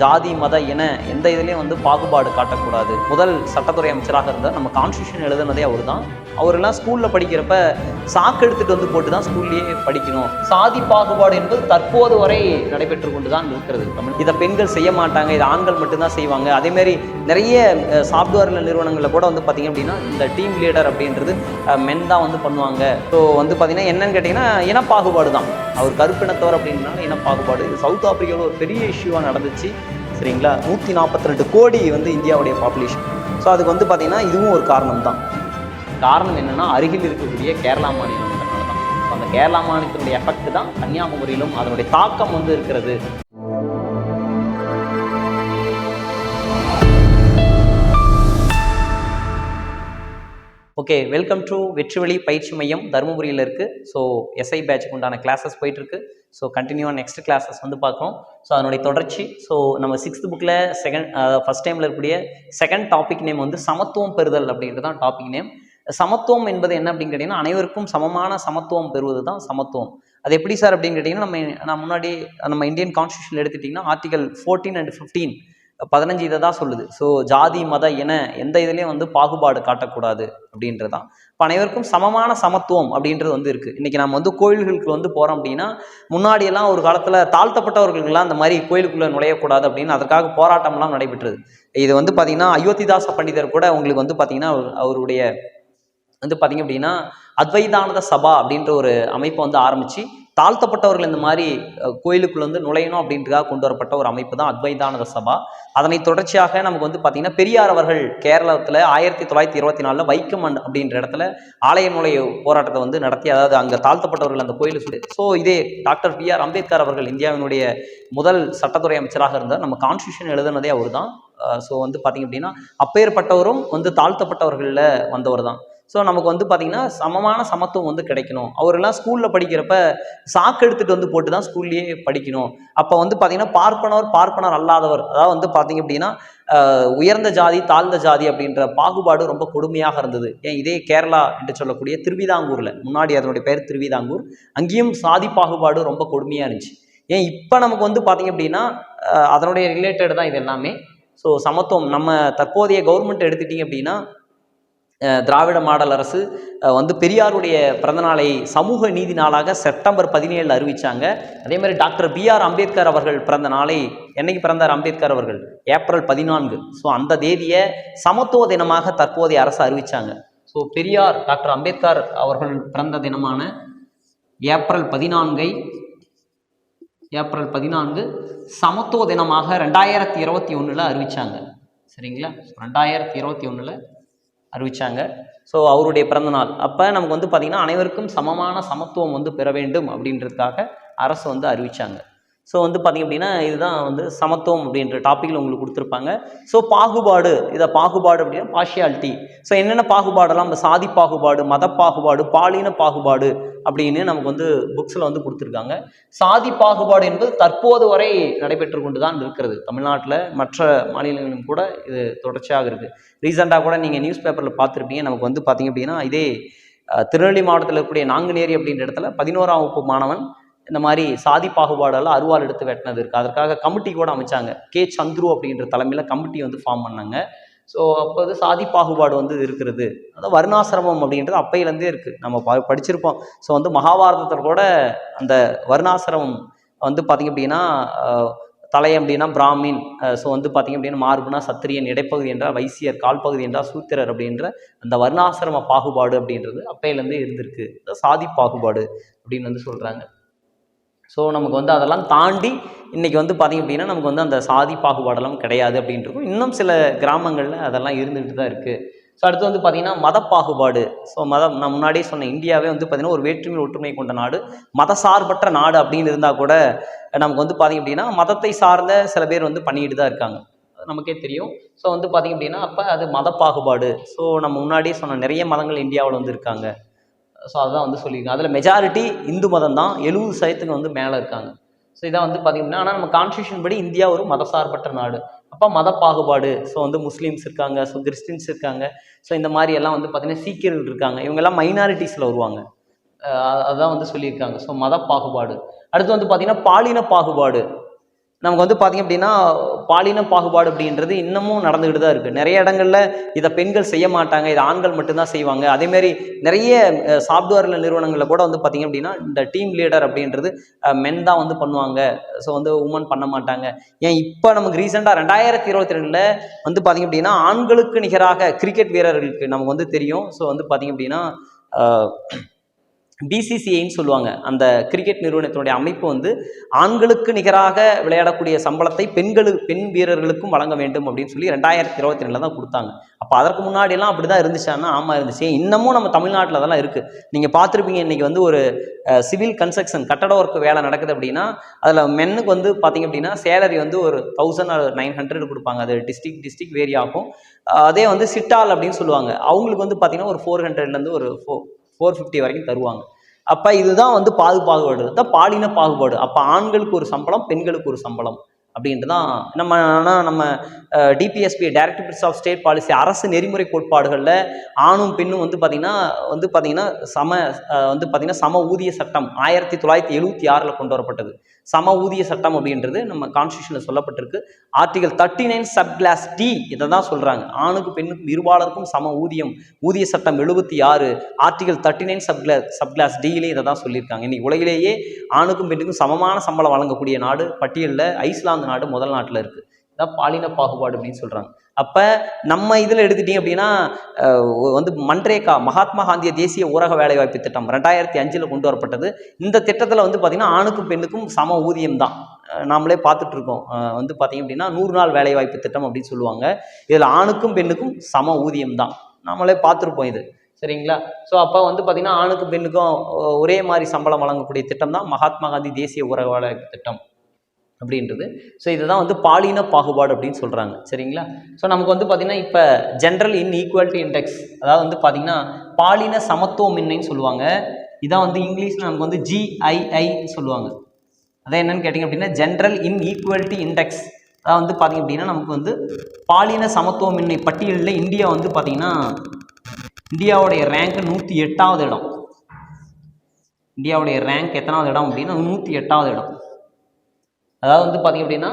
ஜாதி மத இன எந்த இதுலேயும் வந்து பாகுபாடு காட்டக்கூடாது. முதல் சட்டத்துறை அமைச்சராக இருந்தால் நம்ம கான்ஸ்டியூஷன் எழுதுனதே அவர் தான். அவரெல்லாம் ஸ்கூலில் படிக்கிறப்ப சாக்கு எடுத்துகிட்டு வந்து போட்டு தான் ஸ்கூல்லேயே படிக்கணும். சாதி பாகுபாடு என்பது தற்போது வரை நடைபெற்று கொண்டு தான் இருக்கிறது தமிழ். இதை பெண்கள் செய்ய மாட்டாங்க, இதை ஆண்கள் மட்டும்தான் செய்வாங்க. அதேமாரி நிறைய சாஃப்ட்வேர் நிறுவனங்களில் கூட வந்து பார்த்திங்க அப்படின்னா இந்த டீம் லீடர் அப்படின்றது மென் தான் வந்து பண்ணுவாங்க. ஸோ வந்து பார்த்திங்கன்னா என்னன்னு கேட்டிங்கன்னா இனப்பாகுபாடு தான். அவர் கருப்பினத்தவர் அப்படின்னால இனப்பாகுபாடு. சவுத் ஆப்பிரிக்காவில் ஒரு பெரிய இஷ்யூவாக நடந்துச்சு. சரிங்களா, 142 கோடி வந்து இந்தியாவுடைய பாப்புலேஷன். ஸோ அதுக்கு வந்து பார்த்திங்கன்னா இதுவும் ஒரு காரணம் தான். காரணம் என்னென்னா அருகில் இருக்கக்கூடிய கேரளா மாநிலம்ன்றனால தான். ஸோ அந்த கேரளா மாநிலத்தினுடைய எஃபெக்ட் தான் கன்னியாகுமரியிலும் அதனுடைய தாக்கம் வந்து இருக்கிறது. ஓகே, வெல்கம் டு வெற்றிவழி பயிற்சி மையம் தருமபுரியில் இருக்குது. ஸோ எஸ்ஐ பேட்சுக்கு உண்டான கிளாஸஸ் போயிட்டுருக்கு. ஸோ கண்டினியூவாக நெக்ஸ்ட் கிளாஸஸ் வந்து பார்க்குறோம். ஸோ அதனுடைய தொடர்ச்சி. ஸோ நம்ம 6th புக்கில் ஃபஸ்ட் டைமில் இருக்கக்கூடிய செகண்ட் டாபிக் நேம் வந்து சமத்துவம் பெறுதல் அப்படின்றது தான் டாபிக் நேம். சமத்துவம் என்பது என்ன அப்படின்னு கேட்டிங்கன்னா அனைவருக்கும் சமமான சமத்துவம் பெறுவது தான் சமத்துவம். அது எப்படி சார் அப்படின்னு கேட்டிங்கன்னா நான் முன்னாடி நம்ம இந்தியன் கான்ஸ்டியூஷன் எடுத்துட்டிங்கன்னா ஆர்டிகல் 14 and 15 15 இதை தான் சொல்லுது. ஸோ ஜாதி மத இன எந்த இதுலேயும் வந்து பாகுபாடு காட்டக்கூடாது அப்படின்றது தான். இப்போ அனைவருக்கும் சமமான சமத்துவம் அப்படின்றது வந்து இருக்குது. இன்றைக்கி நம்ம வந்து கோயில்களுக்கு வந்து போகிறோம் அப்படின்னா முன்னாடியெல்லாம் ஒரு காலத்தில் தாழ்த்தப்பட்டவர்களுக்கெல்லாம் அந்த மாதிரி கோயிலுக்குள்ளே நுழையக்கூடாது அப்படின்னு அதற்காக போராட்டம்லாம் நடைபெற்றது. இது வந்து பார்த்திங்கன்னா அயோத்திதாச பண்டிதர் கூட உங்களுக்கு வந்து பார்த்திங்கன்னா அவருடைய வந்து பார்த்திங்க அப்படின்னா அத்வைதானத சபா அப்படின்ற ஒரு அமைப்பை வந்து ஆரம்பித்து தாழ்த்தப்பட்டவர்கள் இந்த மாதிரி கோயிலுக்குள்ள வந்து நுழையணும் அப்படின்றதுக்காக கொண்டு வரப்பட்ட ஒரு அமைப்பு தான் அத்வைதானத சபா. அதனை தொடர்ச்சியாக நமக்கு வந்து பார்த்தீங்கன்னா பெரியார் அவர்கள் கேரளத்தில் 1924 வைக்கம் அப்படின்ற இடத்துல ஆலய நுழைய போராட்டத்தை வந்து நடத்தி, அதாவது அங்கே தாழ்த்தப்பட்டவர்கள் அந்த கோயிலுக்கு. ஸோ இதே டாக்டர் B.R. அம்பேத்கர் அவர்கள் இந்தியாவினுடைய முதல் சட்டத்துறை அமைச்சராக இருந்தார். நம்ம கான்ஸ்டியூஷன் எழுதுனதே அவர் தான். ஸோ வந்து பார்த்திங்க அப்படின்னா அப்பேற்பட்டவரும் வந்து தாழ்த்தப்பட்டவர்களில் வந்தவர் தான். ஸோ நமக்கு வந்து பார்த்திங்கன்னா சமமான சமத்துவம் வந்து கிடைக்கணும். அவரெல்லாம் ஸ்கூலில் படிக்கிறப்ப சாக்கு எடுத்துகிட்டு வந்து போட்டு தான் ஸ்கூல்லேயே படிக்கணும். அப்போ வந்து பார்த்திங்கன்னா பார்ப்பனர் அல்லாதவர், அதாவது வந்து பார்த்திங்க அப்படின்னா உயர்ந்த ஜாதி தாழ்ந்த ஜாதி அப்படின்ற பாகுபாடு ரொம்ப கொடுமையாக இருந்தது. ஏன் இதே கேரளா என்று சொல்லக்கூடிய திருவிதாங்கூரில், முன்னாடி அதனுடைய பெயர் திருவிதாங்கூர், அங்கேயும் சாதி பாகுபாடு ரொம்ப கொடுமையாக இருந்துச்சு. ஏன் இப்போ நமக்கு வந்து பார்த்திங்க அப்படின்னா அதனுடைய ரிலேட்டட் தான் இது எல்லாமே. ஸோ சமத்துவம் நம்ம தற்போதைய கவர்மெண்ட் எடுத்துட்டிங்க அப்படின்னா திராவிட மாடல் அரசு வந்து பெரியாருடைய பிறந்தநாளை சமூக நீதி நாளாக செப்டம்பர் 17 அறிவித்தாங்க. அதே மாதிரி டாக்டர் B.R. அம்பேத்கர் அவர்கள் பிறந்த நாளை, என்னைக்கு பிறந்தார் அம்பேத்கர் அவர்கள்? ஏப்ரல் 14. ஸோ அந்த தேதியை சமத்துவ தினமாக தற்போதைய அரசு அறிவித்தாங்க. ஸோ பெரியார் டாக்டர் அம்பேத்கர் அவர்கள் பிறந்த தினமான ஏப்ரல் 14 சமத்துவ தினமாக 2021 அறிவித்தாங்க. சரிங்களா, 2021 அறிவித்தாங்க. ஸோ அவருடைய பிறந்தநாள் அப்போ நமக்கு வந்து பார்த்திங்கன்னா அனைவருக்கும் சமமான சமத்துவம் வந்து பெற வேண்டும் அப்படின்றதுக்காக அரசு வந்து அறிவித்தாங்க. ஸோ வந்து பார்த்திங்க அப்படின்னா இதுதான் வந்து சமத்துவம் அப்படின்ற டாப்பிக்கில் உங்களுக்கு கொடுத்துருப்பாங்க. ஸோ பாகுபாடு, இதை பாகுபாடு அப்படின்னா பார்ஷியாலிட்டி. ஸோ என்னென்ன பாகுபாடெல்லாம், இந்த சாதி பாகுபாடு, மத பாகுபாடு, பாலின பாகுபாடு அப்படின்னு நமக்கு வந்து புக்ஸில் வந்து கொடுத்துருக்காங்க. சாதி பாகுபாடு என்பது தற்போது வரை நடைபெற்று கொண்டு தான் இருக்கிறது தமிழ்நாட்டில். மற்ற மாநிலங்களிலும் கூட இது தொடர்ச்சியாக இருக்குது. ரீசெண்டாக கூட நீங்கள் நியூஸ் பேப்பரில் பார்த்துருப்பீங்க. நமக்கு வந்து பார்த்திங்க அப்படின்னா இதே திருநெல்வேலி மாவட்டத்தில் இருக்கக்கூடிய நாங்குநேரி அப்படின்ற இடத்துல 11ஆம் வகுப்பு மாணவன் இந்த மாதிரி சாதி பாகுபாடெல்லாம் அருவாள் எடுத்து வெட்டினது இருக்குது. அதற்காக கமிட்டி கூட அமைச்சாங்க. K. சந்துரு அப்படின்ற தலைமையில் கமிட்டி வந்து ஃபார்ம் பண்ணாங்க. ஸோ அப்போ வந்து சாதி பாகுபாடு வந்து இருக்கிறது. அதாவது வர்ணாசிரமம் அப்படின்றது அப்பையிலேருந்தே இருக்குது, நம்ம படிச்சிருப்போம். ஸோ வந்து மகாபாரதத்தில் கூட அந்த வர்ணாசிரமம் வந்து பார்த்திங்க அப்படின்னா தலை அப்படின்னா பிராமின், ஸோ வந்து பார்த்திங்க அப்படின்னா மார்புனா சத்திரியன், இடைப்பகுதி என்றால் வைசியர், கால்பகுதி என்றால் சூத்திரர் அப்படின்ற அந்த வர்ணாசிரம பாகுபாடு அப்படின்றது அப்பையிலேருந்தே இருந்திருக்கு. சாதி பாகுபாடு அப்படின்னு வந்து சொல்கிறாங்க. ஸோ நமக்கு வந்து அதெல்லாம் தாண்டி இன்றைக்கி வந்து பார்த்திங்க அப்படின்னா நமக்கு வந்து அந்த சாதி பாகுபாடெல்லாம் கிடையாது அப்படின்ட்டு இன்னும் சில கிராமங்களில் அதெல்லாம் இருந்துகிட்டு தான் இருக்குது. ஸோ அடுத்து வந்து பார்த்திங்கன்னா மத பாகுபாடு. ஸோ நான் முன்னாடியே சொன்னேன், இந்தியாவே வந்து பார்த்திங்கன்னா ஒரு வேற்றுமை ஒற்றுமை கொண்ட நாடு, மதசார்பற்ற நாடு அப்படின்னு இருந்தால் கூட நமக்கு வந்து பார்த்திங்க அப்படின்னா மதத்தை சார்ந்த சில பேர் வந்து பண்ணிக்கிட்டு தான் இருக்காங்க, நமக்கே தெரியும். ஸோ வந்து பார்த்திங்க அப்படின்னா அப்போ அது மத பாகுபாடு. ஸோ நம்ம முன்னாடியே சொன்ன நிறைய மதங்கள் இந்தியாவில் வந்து இருக்காங்க. ஸோ அதுதான் வந்து சொல்லியிருக்காங்க. அதில் மெஜாரிட்டி இந்து மதம் தான், 70% வந்து மேலே இருக்காங்க. ஸோ இதான் வந்து பார்த்திங்கன்னா, ஆனால் நம்ம கான்ஸ்டியூஷன் படி இந்தியா ஒரு மதசார்பற்ற நாடு. அப்போ மத பாகுபாடு. ஸோ வந்து முஸ்லீம்ஸ் இருக்காங்க, ஸோ கிறிஸ்டின்ஸ் இருக்காங்க, ஸோ இந்த மாதிரி எல்லாம் வந்து பார்த்திங்கன்னா சீக்கியர்கள் இருக்காங்க, இவங்கெல்லாம் மைனாரிட்டிஸில் வருவாங்க. அதுதான் வந்து சொல்லியிருக்காங்க. ஸோ மத பாகுபாடு. அடுத்து வந்து பார்த்திங்கன்னா பாலின பாகுபாடு. நமக்கு வந்து பார்த்திங்க அப்படின்னா பாலின பாகுபாடு அப்படின்றது இன்னமும் நடந்துக்கிட்டு தான் இருக்குது. நிறைய இடங்களில் இதை பெண்கள் செய்ய மாட்டாங்க, இதை ஆண்கள் மட்டும்தான் செய்வாங்க. அதேமாரி நிறைய சாஃப்ட்வேர் நிறுவனங்களில் கூட வந்து பார்த்திங்க அப்படின்னா இந்த டீம் லீடர் அப்படின்றது மென் தான் வந்து பண்ணுவாங்க. ஸோ வந்து உமன் பண்ண மாட்டாங்க. ஏன் இப்போ நமக்கு ரீசெண்டாக 2022 வந்து பார்த்திங்க அப்படின்னா ஆண்களுக்கு நிகராக கிரிக்கெட் வீரர்களுக்கு நமக்கு வந்து தெரியும். ஸோ வந்து பார்த்திங்க அப்படின்னா பிசிசிஐன்னு சொல்லுவாங்க. அந்த கிரிக்கெட் நிறுவனத்தினுடைய அமைப்பு வந்து ஆண்களுக்கு நிகராக விளையாடக்கூடிய சம்பளத்தை பெண் வீரர்களுக்கும் வழங்க வேண்டும் அப்படின்னு சொல்லி 2022 தான் கொடுத்தாங்க. அப்போ அதற்கு முன்னாடியெல்லாம் அப்படி தான் இருந்துச்சான்னா ஆமாம் இருந்துச்சு. இன்னமும் நம்ம தமிழ்நாட்டில் அதெல்லாம் இருக்குது. நீங்கள் பார்த்துருப்பீங்க, இன்றைக்கி வந்து ஒரு சிவில் கன்ஸ்ட்ரக்ஷன் கட்டட ஒர்க் வேலை நடக்குது அப்படின்னா அதில் மென்னுக்கு வந்து பார்த்திங்க அப்படின்னா சேலரி வந்து ஒரு 1900 கொடுப்பாங்க. அது டிஸ்ட்ரிக்ட் வேரி ஆகும். அதே வந்து சிட்டால் அப்படின்னு சொல்லுவாங்க, அவங்களுக்கு வந்து பார்த்திங்கன்னா ஒரு 400 ஒரு 450 வரைக்கும் தருவாங்க. அப்போ இதுதான் வந்து பாகுபாடு தான் பாலின பாகுபாடு. அப்போ ஆண்களுக்கு ஒரு சம்பளம், பெண்களுக்கு ஒரு சம்பளம் அப்படின்ட்டு தான் நம்ம DPSP director of state policy அரசு நெறிமுறை கோட்பாடுகளில் ஆணும் பெண்ணும் வந்து பார்த்திங்கன்னா சம ஊதிய சட்டம் 1976 கொண்டு வரப்பட்டது. சம ஊதிய சட்டம் அப்படின்றது நம்ம கான்ஸ்டியூஷனில் சொல்லப்பட்டிருக்கு. ஆர்டிகல் 39 சப்கிளாஸ் டி இதை தான் சொல்கிறாங்க. ஆணுக்கு பெண்ணுக்கும் இருபாலருக்கும் சம ஊதிய சட்டம் 76 ஆர்டிகல் 39 சப்கிளாஸ் டியிலே இதை தான் சொல்லியிருக்காங்க. இன்னைக்கு உலகிலேயே ஆணுக்கும் பெண்ணுக்கும் சமமான சம்பளம் வழங்கக்கூடிய நாடு பட்டியலில் ஐஸ்லாந்து நாடு முதல் நாட்டில் இருக்குது. இதான் பாலின பாகுபாடு அப்படின்னு சொல்கிறாங்க. அப்போ நம்ம இதில் எடுத்துட்டிங்க அப்படின்னா வந்து மன்ரேகா மகாத்மா காந்திய தேசிய ஊரக வேலைவாய்ப்பு திட்டம் 2005 கொண்டு வரப்பட்டது. இந்த திட்டத்தில் வந்து பார்த்திங்கன்னா ஆணுக்கும் பெண்ணுக்கும் சம ஊதியம் தான். நாமளே பார்த்துட்ருக்கோம். வந்து பார்த்திங்க அப்படின்னா 100 நாள் வேலைவாய்ப்பு திட்டம் அப்படின்னு சொல்லுவாங்க. இதில் ஆணுக்கும் பெண்ணுக்கும் சம ஊதியம் தான். நாமளே பார்த்துருப்போம் இது, சரிங்களா? ஸோ அப்போ வந்து பார்த்திங்கன்னா ஆணுக்கும் பெண்ணுக்கும் ஒரே மாதிரி சம்பளம் வழங்கக்கூடிய திட்டம் தான் மகாத்மா காந்தி தேசிய ஊரக வேலைவாய்ப்பு திட்டம் அப்படின்றது. ஸோ இதுதான் வந்து பாலின பாகுபாடு அப்படின்னு சொல்கிறாங்க, சரிங்களா? ஸோ நமக்கு வந்து பார்த்திங்கன்னா இப்போ ஜென்ரல் இன்ஈக்குவாலிட்டி இண்டெக்ஸ், அதாவது வந்து பார்த்திங்கன்னா பாலின சமத்துவமின்மைன்னு சொல்லுவாங்க. இதான் வந்து இங்கிலீஷில் நமக்கு வந்து GII சொல்லுவாங்க. அதான் என்னென்னு கேட்டிங்க அப்படின்னா ஜென்ரல் இன்ஈக்குவாலிட்டி இண்டெக்ஸ். அதாவது வந்து பார்த்திங்க அப்படின்னா நமக்கு வந்து பாலின சமத்துவமின்மை பட்டியலில் இந்தியா வந்து பார்த்திங்கன்னா இந்தியாவுடைய ரேங்க் 108வது இடம். இந்தியாவுடைய ரேங்க் எத்தனாவது இடம் அப்படின்னா 108வது இடம். அதாவது வந்து பார்த்திங்க அப்படின்னா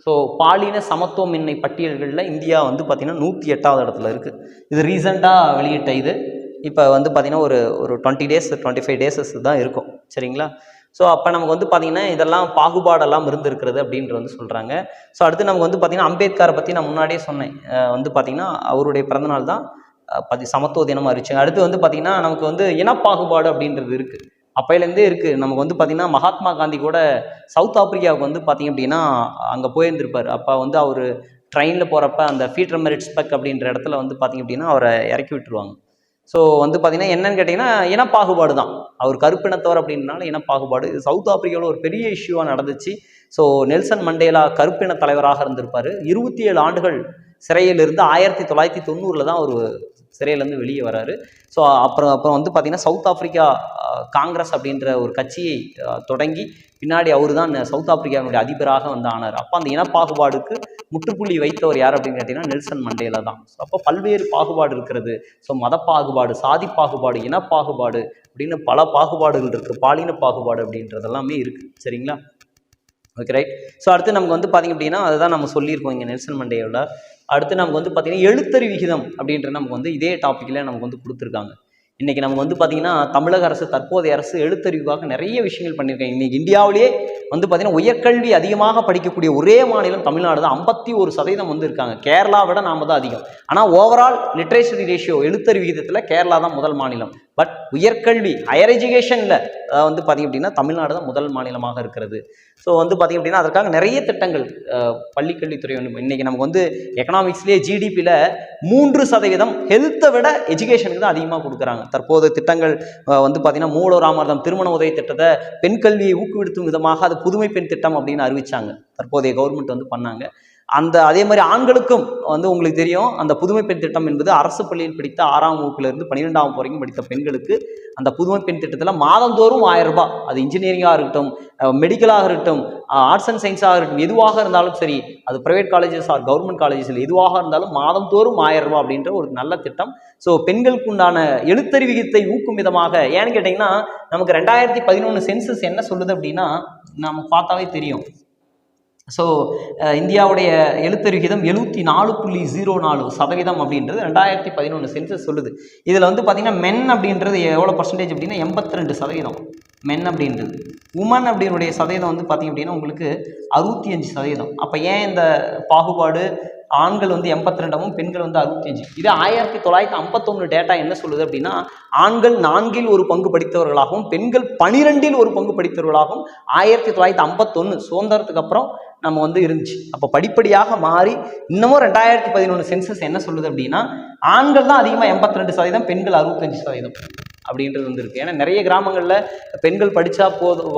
ஸோ பாலின சமத்துவமின்மை பட்டியல்களில் இந்தியா வந்து பார்த்திங்கன்னா 108வது இடத்துல இருக்குது. இது ரீசெண்டாக வெளியிட்ட இது. இப்போ வந்து பார்த்திங்கன்னா ஒரு 20 days 25 days தான் இருக்கும், சரிங்களா? ஸோ அப்போ நமக்கு வந்து பார்த்திங்கன்னா இதெல்லாம் பாகுபாடெல்லாம் இருந்திருக்கிறது அப்படின்றது வந்து சொல்கிறாங்க. ஸோ அடுத்து நமக்கு வந்து பார்த்திங்கன்னா அம்பேத்கரை பற்றி நான் முன்னாடியே சொன்னேன். வந்து பார்த்திங்கன்னா அவருடைய பிறந்தநாள் தான் சமத்துவ தினமாக அறிவிச்சாங்க. அடுத்து வந்து பார்த்திங்கன்னா நமக்கு வந்து இனப்பாகுபாடு அப்படின்றது இருக்குது, அப்பையிலேருந்தே இருக்குது. நமக்கு வந்து பார்த்திங்கன்னா மகாத்மா காந்தி கூட சவுத் ஆப்பிரிக்காவுக்கு வந்து பார்த்திங்க அப்படின்னா அங்கே போயிருந்திருப்பார். அப்போ வந்து அவர் ட்ரெயினில் போகிறப்ப அந்த ஃபீட்டர் மெரிட் ஸ்பெக் அப்படின்ற இடத்துல வந்து பார்த்திங்க அப்படின்னா அவரை இறக்கி விட்டுருவாங்க. ஸோ வந்து பார்த்திங்கன்னா என்னன்னு கேட்டிங்கன்னா இனப்பாகுபாடு தான். அவர் கருப்பினத்தவர் அப்படின்றனால இனப்பாகுபாடு. இது சவுத் ஆப்பிரிக்காவில் ஒரு பெரிய இஷ்யூவாக நடந்துச்சு. ஸோ நெல்சன் மண்டேலா கருப்பின தலைவராக இருந்திருப்பார். 27 ஆண்டுகள் சிறையிலிருந்து 1990 தான் அவர் சிறையிலேருந்து வெளியே வராரு. ஸோ அப்புறம் வந்து பார்த்திங்கன்னா சவுத் ஆப்பிரிக்கா காங்கிரஸ் அப்படின்ற ஒரு கட்சியை தொடங்கி பின்னாடி அவர் தான் சவுத் ஆப்பிரிக்காவுடைய அதிபராக வந்து ஆனார். அப்போ அந்த இனப்பாகுபாடுக்கு முற்றுப்புள்ளி வைத்தவர் யார் அப்படின்னு கேட்டிங்கன்னா நெல்சன் மண்டேலா தான். ஸோ அப்போ பல்வேறு பாகுபாடு இருக்கிறது. ஸோ மத பாகுபாடு, சாதி பாகுபாடு, இனப்பாகுபாடு அப்படின்னு பல பாகுபாடுகள் இருக்குது. பாலின பாகுபாடு அப்படின்றது எல்லாமே இருக்குது, சரிங்களா? Okay, right. ஸோ அடுத்து நமக்கு வந்து பார்த்திங்க அப்படின்னா அதுதான் நம்ம சொல்லியிருக்கோம் இங்கே நெல்சன் மண்டேலா. அடுத்து நமக்கு வந்து பார்த்திங்கன்னா எழுத்தறி விகிதம் அப்படின்ற நமக்கு வந்து இதே டாப்பிக்கில் நமக்கு வந்து கொடுத்துருக்காங்க. இன்றைக்கி நமக்கு வந்து பார்த்திங்கன்னா தமிழக அரசு, தற்போதைய அரசு எழுத்தறிவுக்காக நிறைய விஷயங்கள் பண்ணியிருக்காங்க. இன்றைக்கி இந்தியாவிலேயே வந்து பார்த்திங்கன்னா உயர்கல்வி அதிகமாக படிக்கக்கூடிய ஒரே மாநிலம் தமிழ்நாடு தான். 51% வந்து இருக்காங்க. கேரளா விட நாம் தான் அதிகம். ஆனால் ஓவரால் லிட்ரேச்சர் ரேஷியோ எழுத்தறி விகிதத்தில் கேரளா தான் முதல் மாநிலம். பட் உயர்கல்வி ஹையர் எஜுகேஷனில் வந்து பார்த்திங்க அப்படின்னா தமிழ்நாடு தான் முதல் மாநிலமாக இருக்கிறது. ஸோ வந்து பார்த்திங்க அப்படின்னா அதற்காக நிறைய திட்டங்கள் பள்ளிக்கல்வித்துறை வந்து இன்றைக்கி நமக்கு வந்து எக்கனாமிக்ஸ்லேயே ஜிடிபியில் 3% ஹெல்த்தை விட எஜுகேஷனுக்கு தான் அதிகமாக கொடுக்குறாங்க. தற்போது திட்டங்கள் வந்து பார்த்திங்கன்னா மூலராமர்தம் திருமண உதவி திட்டத்தை பெண் கல்வியை ஊக்குவிடுத்தும் விதமாக அது புதுமை பெண் திட்டம் அப்படின்னு அறிவிச்சாங்க. தற்போதைய கவர்மெண்ட் வந்து பண்ணாங்க. அதே மாதிரி ஆண்களுக்கும் வந்து உங்களுக்கு தெரியும், அந்த புதுமை பெண் திட்டம் என்பது அரசு பள்ளியில் படித்த 6ஆம் வகுப்பிலிருந்து 12ஆம் வகுப்பு வரைக்கும் படித்த பெண்களுக்கு அந்த புதுமை பெண் திட்டத்தில் மாதந்தோறும் 1000 ரூபாய், அது இன்ஜினியரிங்காக இருக்கட்டும், மெடிக்கலாக இருக்கட்டும், ஆர்ட்ஸ் அண்ட் சயின்ஸாக இருக்கட்டும், எதுவாக இருந்தாலும் சரி, அது ப்ரைவேட் காலேஜஸ் ஆர் கவர்மெண்ட் காலேஜஸில் எதுவாக இருந்தாலும் மாதந்தோறும் 1000 ரூபாய் அப்படின்ற ஒரு நல்ல திட்டம். ஸோ பெண்களுக்கு உண்டான எழுத்தறிவிகத்தை ஊக்கும் விதமாக, ஏன்னு கேட்டிங்கன்னா நமக்கு 2011 சென்சஸ் என்ன சொல்லுது அப்படின்னா நம்ம பார்த்தாவே தெரியும். ஸோ இந்தியாவுடைய எழுத்தறிவு விகிதம் 74.04% அப்படின்றது 2011 சென்சஸ் சொல்லுது. இதில் வந்து பார்த்திங்கன்னா மென் அப்படின்றது எவ்வளோ பர்சன்டேஜ் அப்படின்னா 82% மென் அப்படின்றது. உமன் அப்படின்னுடைய சதவீதம் வந்து பார்த்திங்க அப்படின்னா உங்களுக்கு 65%. அப்போ ஏன் இந்த பாகுபாடு? ஆண்கள் வந்து 82வும் பெண்கள் வந்து 65. இது 1951 டேட்டா என்ன சொல்லுது அப்படின்னா, ஆண்கள் 4 ஒரு பங்கு படித்தவர்களாகவும் பெண்கள் 12 ஒரு பங்கு படித்தவர்களாகவும் 1951 சுதந்திரத்துக்கு அப்புறம் நம்ம வந்து இருந்துச்சு. அப்போ படிப்படியாக மாறி இன்னமும் 2011 சென்சஸ் என்ன சொல்லுது அப்படின்னா, ஆண்கள் தான் அதிகமாக 82%, பெண்கள் 65% அப்படின்றது வந்து இருக்குது. ஏன்னா நிறைய கிராமங்களில் பெண்கள் படித்தா போதும்,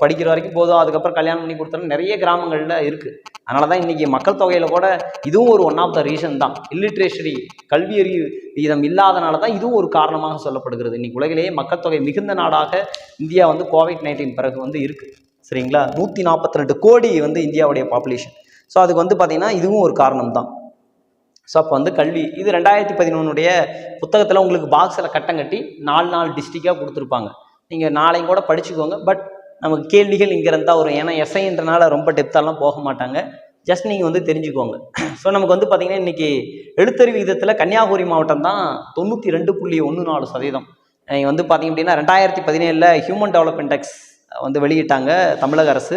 படிக்கிற வரைக்கும் போதும், அதுக்கப்புறம் கல்யாணம் பண்ணி கொடுத்தாலும் நிறைய கிராமங்களில் இருக்குது. அதனால தான் இன்றைக்கி மக்கள் தொகையில் கூட இதுவும் ஒரு ஒன் ஆஃப் த ரீசன் தான். இல்லிட்ரேஷரி, கல்வியறிவு விகிதம் இல்லாதனால தான் இதுவும் ஒரு காரணமாக சொல்லப்படுகிறது. இன்றைக்கி உலகிலேயே மக்கள் தொகை மிகுந்த நாடாக இந்தியா வந்து COVID-19 பிறகு வந்து இருக்குது. சரிங்களா? 142 கோடி வந்து இந்தியாவுடைய பாப்புலேஷன். ஸோ அதுக்கு வந்து பார்த்திங்கன்னா இதுவும் ஒரு காரணம் தான். ஸோ அப்போ வந்து கல்வி இது 2011 புத்தகத்தில் உங்களுக்கு பாக்ஸில் கட்டம் கட்டி 4 டிஸ்ட்ரிக்டாக கொடுத்துருப்பாங்க. நீங்கள் நாளையும் கூட படிச்சுக்கோங்க. பட் நமக்கு கேள்விகள் இங்கே இருந்தால் வரும். ஏன்னா எஸ்ஐன்றனால ரொம்ப டெப்த்தாலாம் போக மாட்டாங்க. ஜஸ்ட் நீங்கள் வந்து தெரிஞ்சுக்கோங்க. ஸோ நமக்கு வந்து பார்த்திங்கன்னா இன்றைக்கி எழுத்தறிவு விகிதத்தில் கன்னியாகுமரி மாவட்டம் தான் 92.14%. நீங்கள் வந்து பார்த்திங்க அப்படின்னா 2017 ஹியூமன் டெவலப்மெண்ட் இண்டெக்ஸ் வந்து வெளியிட்டாங்க தமிழக அரசு.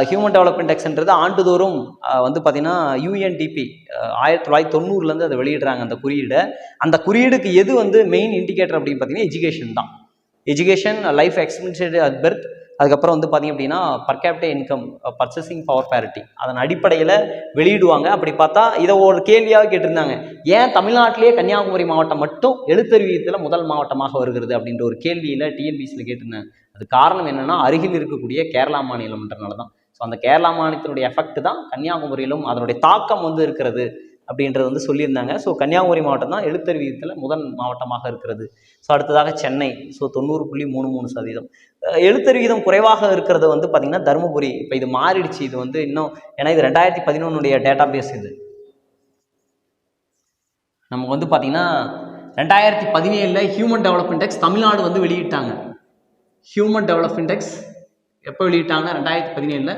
ஹியூமன் டெவலப்மெண்ட் இண்டெக்ஸ்ன்றது ஆண்டுதோறும் வந்து பார்த்திங்கன்னா UNDP 1990 அதை வெளியிடுறாங்க அந்த குறியீடை. அந்த குறியீடுக்கு எது வந்து மெயின் இண்டிகேட்டர் அப்படின்னு பார்த்தீங்கன்னா எஜுகேஷன் தான். Education, life expectancy at birth, அதுக்கப்புறம் வந்து பார்த்திங்க அப்படின்னா per capital income, purchasing power parity, அதன் அடிப்படையில் வெளியிடுவாங்க. அப்படி பார்த்தா இதை ஒரு கேள்வியாக கேட்டிருந்தாங்க, ஏன் தமிழ்நாட்டிலேயே கன்னியாகுமரி மாவட்டம் மட்டும் எழுத்தறிவு விகிதத்தில் முதல் மாவட்டமாக வருகிறது அப்படின்ற ஒரு கேள்வியில் TNPSசியில் கேட்டிருந்தாங்க. அது காரணம் என்னென்னா அருகில் இருக்கக்கூடிய கேரளா மாநிலம்ன்றனால தான். ஸோ அந்த கேரளா மாநிலத்தினுடைய எஃபெக்ட் தான் கன்னியாகுமரியிலும் அதனுடைய தாக்கம் வந்து இருக்கிறது அப்படின்றது வந்து சொல்லியிருந்தாங்க. ஸோ கன்னியாகுமரி மாவட்டம் தான் எழுத்தறிவு விகிதத்தில் முதல் மாவட்டமாக இருக்கிறது. ஸோ அடுத்ததாக சென்னை, ஸோ 90.33%. எழுத்தறிவு விகிதம் குறைவாக இருக்கிறது வந்து பார்த்திங்கன்னா தருமபுரி. இப்போ இது மாறிடுச்சு. இது வந்து இன்னும், ஏன்னா இது 2011 டேட்டா பேஸ். இது நமக்கு வந்து பார்த்திங்கன்னா 2017 ஹியூமன் டெவலப்மெண்ட் இண்டெக்ஸ் தமிழ்நாடு வந்து வெளியிட்டாங்க. ஹியூமன் டெவலப்மெண்ட் இண்டெக்ஸ் எப்போ வெளியிட்டாங்க? 2017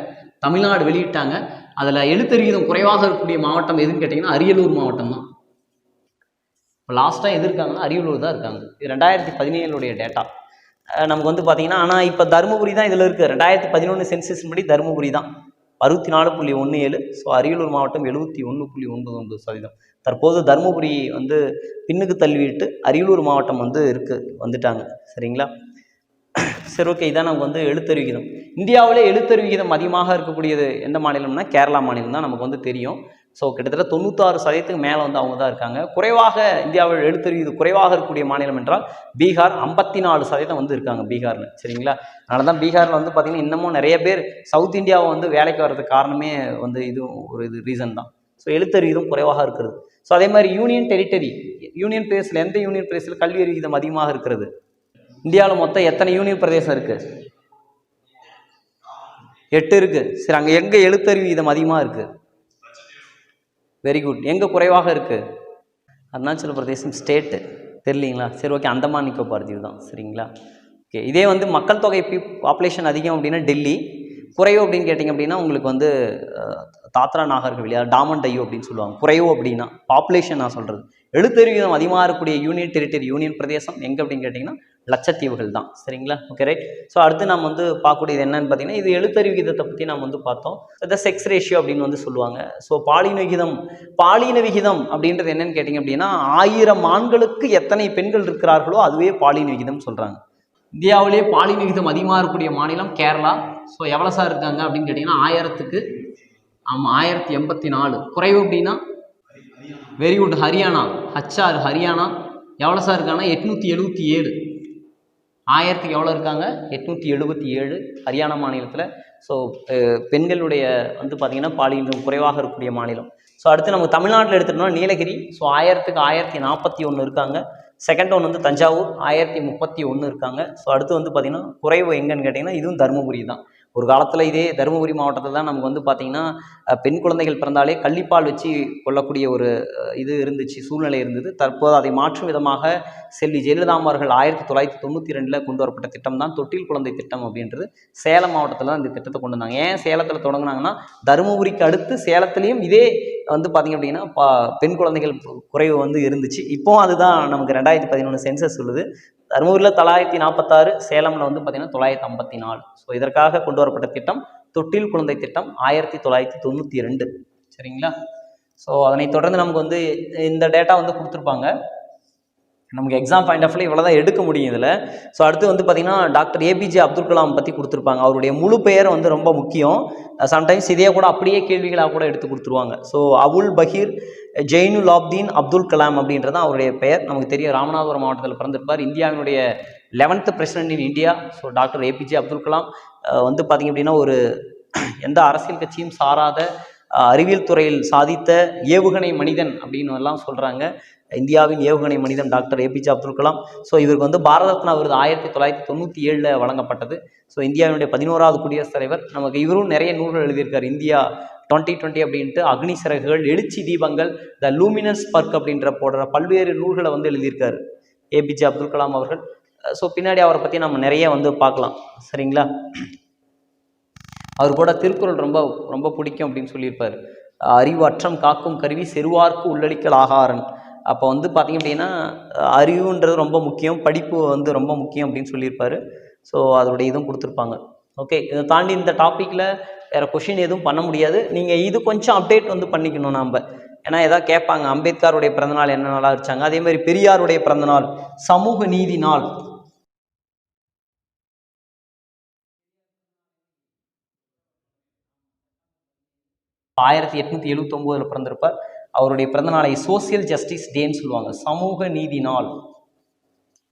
தமிழ்நாடு வெளியிட்டாங்க. அதில் எழுத்தறிவு விகிதம் குறைவாக இருக்கக்கூடிய மாவட்டம் எதுன்னு கேட்டிங்கன்னா அரியலூர் மாவட்டம் தான். இப்போ லாஸ்ட்டாக எது இருக்காங்கன்னா அரியலூர் தான் இருக்காங்க. இது 2017 டேட்டா நமக்கு வந்து பார்த்திங்கன்னா. ஆனால் இப்போ தருமபுரி தான் இதில் இருக்குது. 2011 சென்சஸ் படி தருமபுரி தான் 64.17. ஸோ அரியலூர் மாவட்டம் 71.99%. தற்போது தருமபுரி வந்து பின்னுக்கு தள்ளிவிட்டு அரியலூர் மாவட்டம் வந்து வந்துட்டாங்க. சரிங்களா? சரி, ஓகே. இதான் நமக்கு வந்து எழுத்தறிவு விகிதம். இந்தியாவிலே எழுத்தறிவு விகிதம் அதிகமாக இருக்கக்கூடியது எந்த மாநிலம்னா கேரளா மாநிலம் தான் நமக்கு வந்து தெரியும். ஸோ கிட்டத்தட்ட 96% மேலே வந்து அவங்க தான் இருக்காங்க. குறைவாக இந்தியாவில் எழுத்தறிவு விகிதம் குறைவாக இருக்கக்கூடிய மாநிலம் என்றால் பீகார், 54% வந்து இருக்காங்க பீகாரில். சரிங்களா? அதனால தான் பீகாரில் வந்து பார்த்திங்கன்னா இன்னமும் நிறைய பேர் சவுத் இந்தியாவை வந்து வேலைக்கு வர்றதுக்கு காரணமே வந்து இது ஒரு ரீசன் தான். ஸோ எழுத்தறிவு விகிதம் குறைவாக இருக்கிறது. ஸோ அதே மாதிரி யூனியன் டெரிட்டரி, யூனியன் பிரதேசத்தில் எந்த யூனியன் பிரதேசத்தில் கல்வி அறிவு விகிதம் அதிகமாக இருக்கிறது? இந்தியாவில் மொத்தம் எத்தனை யூனியன் பிரதேசம் இருக்குது? 8 இருக்குது. சரி, அங்கே எங்கே எழுத்தறிவு விகிதம் அதிகமாக இருக்குது? Very good. எங்கே குறைவாக இருக்குது? அருணாச்சல பிரதேசம் ஸ்டேட்டு தெரியலீங்களா? சரி, ஓகே. அந்தமான் நிக்கோபார் தீவு தான். சரிங்களா? ஓகே. இதே வந்து மக்கள் தொகை பாப்புலேஷன் அதிகம் அப்படின்னா டெல்லி, குறைவு அப்படின்னு கேட்டிங்க அப்படின்னா உங்களுக்கு வந்து தாத்ரா நாகர் ஹவேலி, டாமன் டையூ அப்படின்னு சொல்லுவாங்க. குறைவு அப்படின்னா பாப்புலேஷன் நான் சொல்கிறது. எழுத்தறிவு விகிதம் அதிகமாக இருக்கக்கூடிய யூனியன் டெரிட்டரி, யூனியன் பிரதேசம் எங்கே அப்படின்னு கேட்டிங்கன்னா லட்சத்தீவுகள் தான். சரிங்களா? Okay, right. ஸோ அடுத்து நம்ம வந்து பார்க்கக்கூடியது என்னன்னு பார்த்தீங்கன்னா இது எழுத்தறிவு விகிதத்தை பற்றி நம்ம வந்து பார்த்தோம். இந்த செக்ஸ் ரேஷியோ அப்படின்னு வந்து சொல்லுவாங்க. ஸோ பாலின விகிதம் அப்படின்றது என்னன்னு கேட்டிங்க அப்படின்னா 1000 ஆண்களுக்கு எத்தனை பெண்கள் இருக்கிறார்களோ அதுவே பாலின விகிதம் சொல்கிறாங்க. இந்தியாவிலே பாலின விகிதம் அதிகமாக இருக்கக்கூடிய மாநிலம் கேரளா. ஸோ எவ்வளோ சார் இருக்காங்க அப்படின்னு கேட்டிங்கன்னா 1000க்கு 1084. குறைவு அப்படின்னா வெரி குட், ஹரியானா, ஹரியானா எவ்வளோ சார் இருக்காங்கன்னா 877. 1000க்கு எவ்வளோ இருக்காங்க? 877 ஹரியானா மாநிலத்தில். ஸோ பெண்களுடைய வந்து பார்த்திங்கன்னா பாலினம் குறைவாக இருக்கக்கூடிய மாநிலம். ஸோ அடுத்து நம்ம தமிழ்நாட்டில் எடுத்துட்டோம்னா நீலகிரி. ஸோ 1000க்கு 1041 இருக்காங்க. செகண்ட் ஒன் வந்து தஞ்சாவூர் 1031 இருக்காங்க. ஸோ அடுத்து வந்து பார்த்திங்கன்னா குறைவு எங்கன்னு கேட்டிங்கன்னா இதுவும் தருமபுரி தான் ஒரு காலத்தில் இதே தருமபுரி மாவட்டத்தில் தான் நமக்கு வந்து பார்த்திங்கன்னா பெண் குழந்தைகள் பிறந்தாலே கள்ளிப்பால் வச்சு கொள்ளக்கூடிய ஒரு இது இருந்துச்சு, சூழ்நிலை இருந்தது. தற்போது அதை மாற்றும் விதமாக செல்வி ஜெயலலிதா அவர்கள் 1992 கொண்டு வரப்பட்ட திட்டம் தான் தொட்டில் குழந்தை திட்டம் அப்படின்றது. சேலம் மாவட்டத்தில் தான் இந்த திட்டத்தை கொண்டு வந்தாங்க. ஏன் சேலத்தில் தொடங்கினாங்கன்னா, தருமபுரிக்கு அடுத்து சேலத்துலேயும் இதே வந்து பார்த்திங்க அப்படின்னா பெண் குழந்தைகள் குறைவு வந்து இருந்துச்சு. இப்போவும் அதுதான் நமக்கு 2011 சென்சஸ் சொல்லுது. தருமபுரியில் 946, சேலமில் வந்து பார்த்திங்கன்னா 954. ஸோ இதற்காக கொண்டு வரப்பட்ட திட்டம் தொட்டில் குழந்தை திட்டம் 1992. சரிங்களா? ஸோ அதனை தொடர்ந்து நமக்கு வந்து இந்த டேட்டா வந்து கொடுத்துருப்பாங்க. நமக்கு எக்ஸாம் பாயிண்ட் ஆஃப் இவ்வளோ தான் எடுக்க முடியும் இதில். ஸோ அடுத்து வந்து பார்த்திங்கன்னா டாக்டர் ஏபிஜே அப்துல் கலாம் பற்றி கொடுத்துருப்பாங்க. அவருடைய முழு பெயர் வந்து ரொம்ப முக்கியம். சம்டைம்ஸ் இதே கூட அப்படியே கேள்விகளாக கூட எடுத்து கொடுத்துருவாங்க. ஸோ அபுல் பஹீர் ஜெயினுலாப்தீன் அப்துல் கலாம் அப்படின்றது தான் அவருடைய பெயர். நமக்கு தெரியும், ராமநாதபுரம் மாவட்டத்தில் பிறந்திருப்பார். இந்தியாவினுடைய 11th president in India. So doctor APJ Abdul Kalam வந்து பார்த்திங்க அப்படின்னா ஒரு எந்த அரசியல் கட்சியும் சாராத அறிவியல் துறையில் சாதித்த ஏவுகணை மனிதன் அப்படின்னு எல்லாம் சொல்கிறாங்க. இந்தியாவின் ஏவுகணை மனிதன் doctor APJ Abdul Kalam. So இவருக்கு வந்து பாரத ரத்னா விருது 1997 வழங்கப்பட்டது. ஸோ இந்தியாவினுடைய 11வது குடியரசுத் தலைவர். நமக்கு இவரும் நிறைய நூல்கள் எழுதியிருக்கார். இந்தியா 2020 அப்படின்ட்டு, அக்னி சிறகுகள், எழுச்சி தீபங்கள், த லூமினஸ் ஸ்பர்க் அப்படின்ற போடுற பல்வேறு நூல்களை வந்து எழுதியிருக்காரு ஏபிஜே அப்துல் கலாம் அவர்கள். ஸோ பின்னாடி அவரை பற்றி நம்ம நிறைய வந்து பார்க்கலாம். சரிங்களா? அவர் கூட திருக்குறள் ரொம்ப ரொம்ப பிடிக்கும் அப்படின்னு சொல்லியிருப்பார். அறிவு அற்றம் காக்கும் கருவி செருவார்க்கு உள்ளளிக்கல் ஆகாரன். அப்போ வந்து பார்த்திங்க அப்படின்னா அறிவுன்றது ரொம்ப முக்கியம், படிப்பு வந்து ரொம்ப முக்கியம் அப்படின்னு சொல்லியிருப்பார். ஸோ அதோடைய இதுவும் கொடுத்துருப்பாங்க. ஓகே, இதை தாண்டி இந்த டாப்பிக்கில் வேறு கொஷின் எதுவும் பண்ண முடியாது. நீங்கள் இது கொஞ்சம் அப்டேட் வந்து பண்ணிக்கணும் நம்ம. ஏன்னா எதாவது கேட்பாங்க, அம்பேத்கருடைய பிறந்தநாள் என்ன நாளாக வச்சாங்க, அதேமாதிரி பெரியாருடைய பிறந்தநாள், சமூக நீதி நாள். 1879 பிறந்திருப்பார். அவருடைய பிறந்தநாளை சோசியல் ஜஸ்டிஸ் டேன்னு சொல்லுவாங்க, சமூக நீதி நாள்.